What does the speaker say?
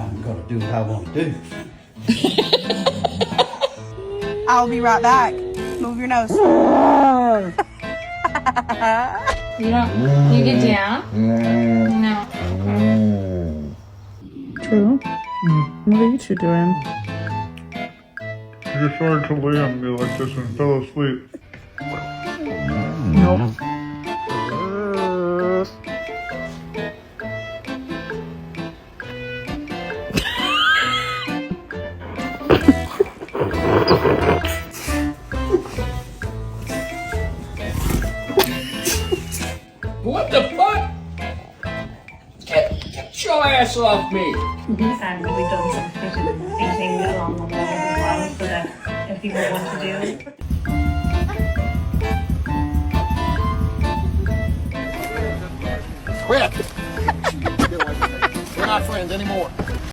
I'm gonna do what I want to do. I'll be right back. Move your nose. You don't. You get down? No. True. What are you two doing? I just started to lay on me like this and fell asleep. Nope. What the fuck? Get your ass off me! And we've done some fitting along the walls as well, so that if people want to do. Quit! We're not friends anymore.